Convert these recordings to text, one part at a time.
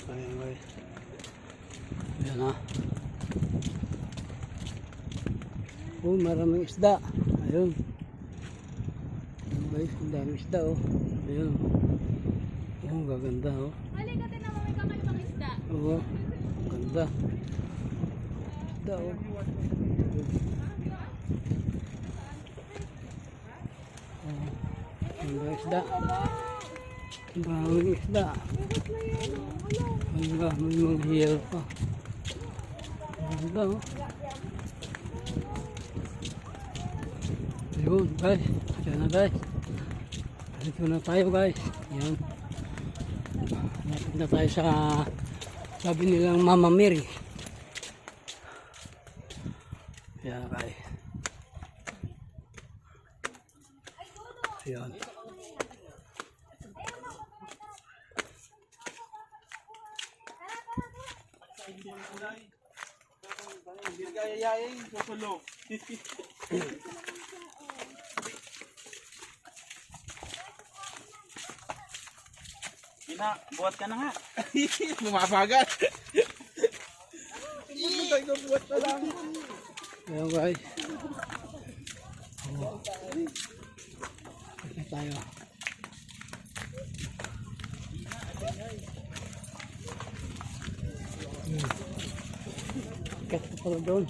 Ayan guys. Ayan ha. Oh, maraming isda. Ayun. Ayan guys, ang daming isda oh. Ayun. Oh, gaganda oh. Halika din naman may kakaibang isda. Oo. Ganda. Isda oh. Ganda isda. Maraming isda. Ganda, may mga hiyal pa. Ganda oh. Ayun guys, yan na guys. Dito na tayo guys. Yan. Lapit na tayo sa sabi nilang Mama Mary. Yan guys. Yan. Yayayain, susulo. Ina, buhat ka na nga. Bumabagal. Buhat na lang. Ayan guys. Oh. Ito tayo. Kat pa pala doon.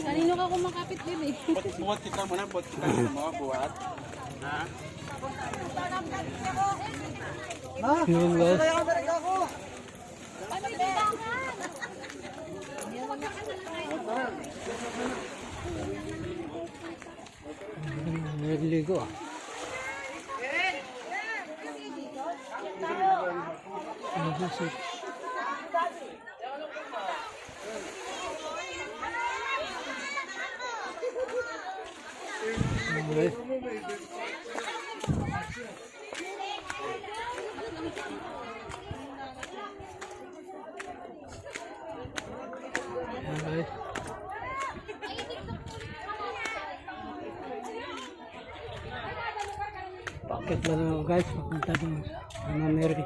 Kanino ka kumakapit din eh. Buhat kita muna, buhat kita mo, buhat. Ha? Yun guys. Naliligo ah. Okay. Okay. Bakit ba naman guys? Papunta doon sa Mama Mary.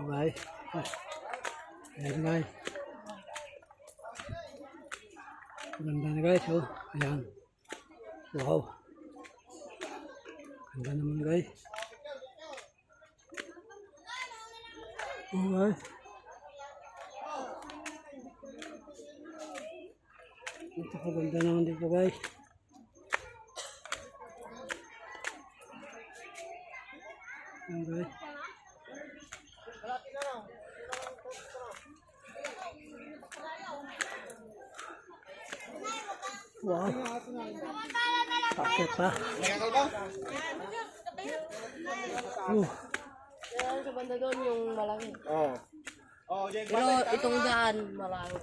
Bye. Ayan guys. Ganda na guys oh. Ayan. Wow. Ganda naman guys. Oh guys. Ito ka ganda naman dito guys. Ayan guys. Wow. Pakit pa. Yan sa banda doon yung malaki. Oo. Oh, Pero itong daan, malayo.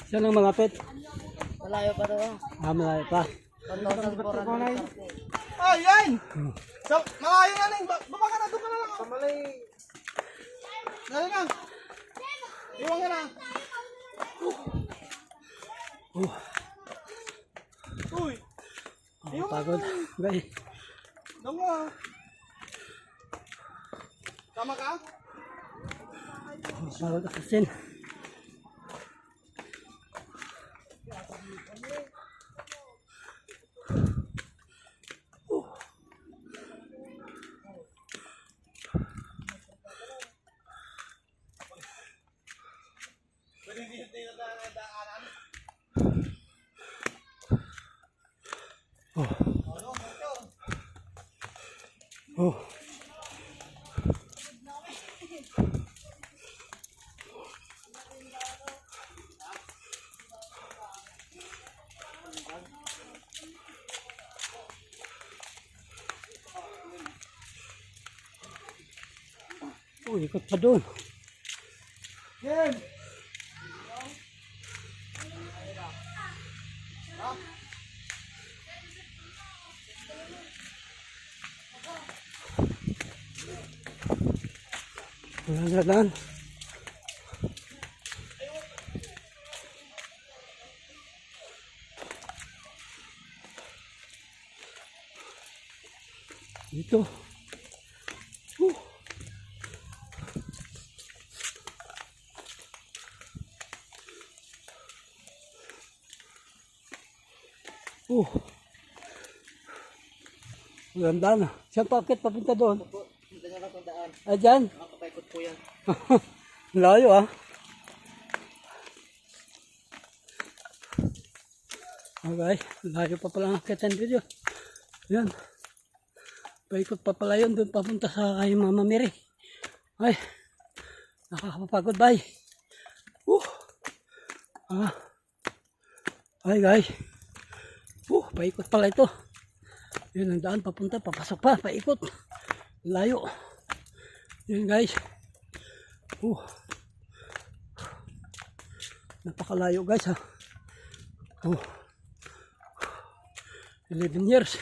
Saan ang malapit? Malayo pa doon. Ah, malayo pa. 1,400. Oh, yan! So, malayo na lang. Baba ka na, doon ka na lang. Kamalay. Dali na. Iwan ka na. Uy! Pagod. Guys. Doon ka. Tama ka? Pagod akasin. Oh. Oh, ikot pa doon. Yan! Wala na daan. Dito. Maganda na. Saan paakit papunta doon? Punta niya lang kung daan. Ah, dyan? Nakakapaikot po yan. Layo ah. Okay, layo pa pala ang akitan dito. Yan. Paikot pa pala yun doon papunta sa kay Mama Mary. Ay, nakakapagod bay. Ay guys. Paikot pala ito. Yun ang daan papunta, papasok pa, paikot. Layo. Yun guys. Napakalayo guys ha. 11 years.